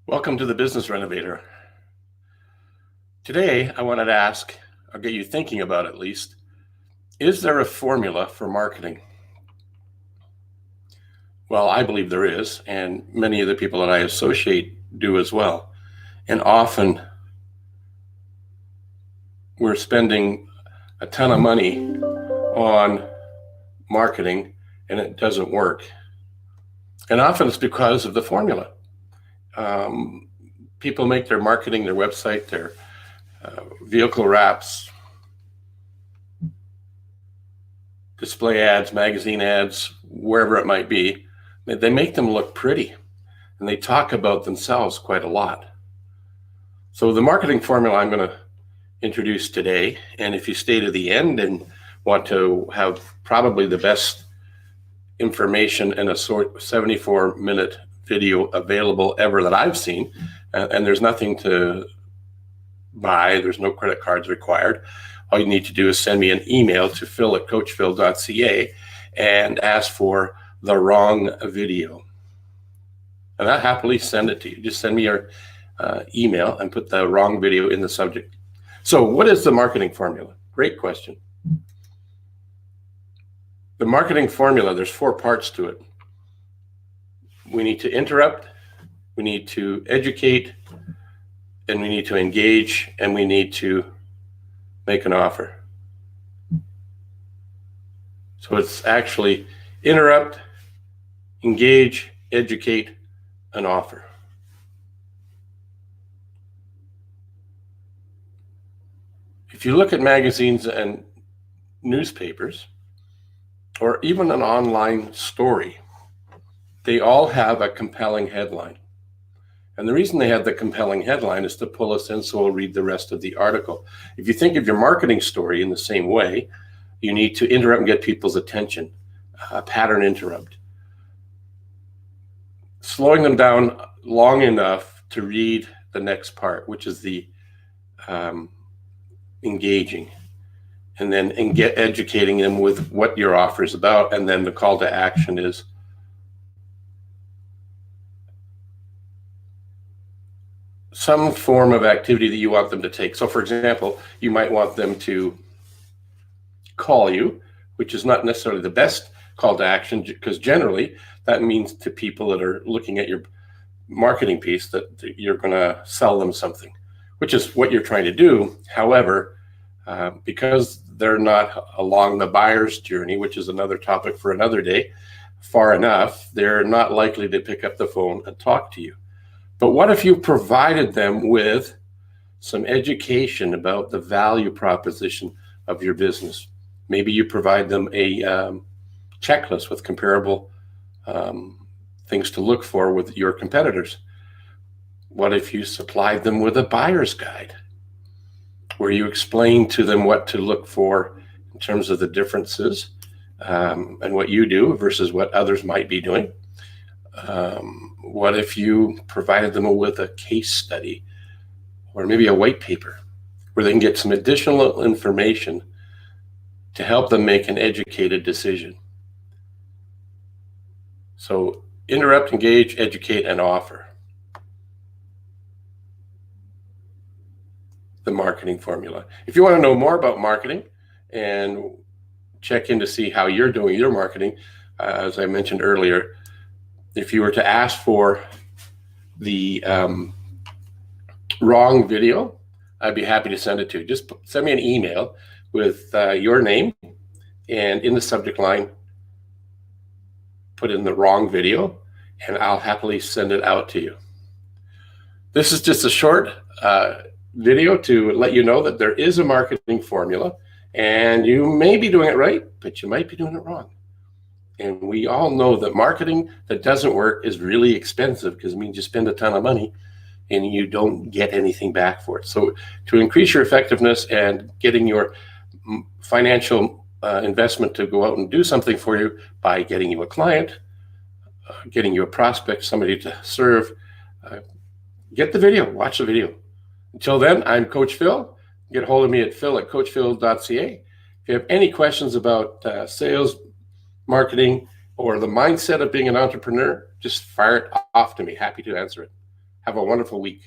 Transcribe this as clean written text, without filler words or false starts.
Welcome to the Business Renovator. Today, I wanted to ask, I'll get you thinking about at least, is there a formula for marketing? Well, I believe there is, and many of the people that I associate do as well. And often, we're spending a ton of money on marketing, and it doesn't work. And often it's because of the formula. People make their marketing, their website, their vehicle wraps, display ads, magazine ads, wherever it might be. They make them look pretty, and they talk about themselves quite a lot. So the marketing formula I'm going to introduce today, and if you stay to the end and want to have probably the best information in a 74-minute video available ever that I've seen, and there's nothing to buy, there's no credit cards required. All you need to do is send me an email to phil@coachphil.ca and ask for the wrong video. And I'll happily send it to you. Just send me your email and put the wrong video in the subject. So what is the marketing formula? Great question. The marketing formula, there's 4 parts to it. We need to interrupt, we need to educate, and we need to engage, and we need to make an offer. So it's actually interrupt, engage, educate, and offer. If you look at magazines and newspapers, or even an online story, they all have a compelling headline. And the reason they have the compelling headline is to pull us in so we'll read the rest of the article. If you think of your marketing story in the same way, you need to interrupt and get people's attention, pattern interrupt. Slowing them down long enough to read the next part, which is the engaging. And then educating them with what your offer is about. And then the call to action is some form of activity that you want them to take. So for example, you might want them to call you, which is not necessarily the best call to action, because generally that means to people that are looking at your marketing piece that you're going to sell them something, which is what you're trying to do. However, because they're not along the buyer's journey, which is another topic for another day, far enough, they're not likely to pick up the phone and talk to you. But what if you provided them with some education about the value proposition of your business? Maybe you provide them a checklist with comparable things to look for with your competitors. What if you supplied them with a buyer's guide, where you explain to them what to look for in terms of the differences and what you do versus what others might be doing? What if you provided them with a case study or maybe a white paper where they can get some additional information to help them make an educated decision? So interrupt, engage, educate, and offer. The marketing formula. If you want to know more about marketing and check in to see how you're doing your marketing, as I mentioned earlier, if you were to ask for the wrong video, I'd be happy to send it to you. Just send me an email with your name, and in the subject line, put in the wrong video, and I'll happily send it out to you. This is just a short video to let you know that there is a marketing formula, and you may be doing it right, but you might be doing it wrong. And we all know that marketing that doesn't work is really expensive, because it means you spend a ton of money and you don't get anything back for it. So to increase your effectiveness and getting your financial investment to go out and do something for you by getting you a client, getting you a prospect, somebody to serve, get the video, watch the video. Until then, I'm Coach Phil. Get a hold of me at phil@coachphil.ca. If you have any questions about sales, marketing, or the mindset of being an entrepreneur, just fire it off to me. Happy to answer it. Have a wonderful week.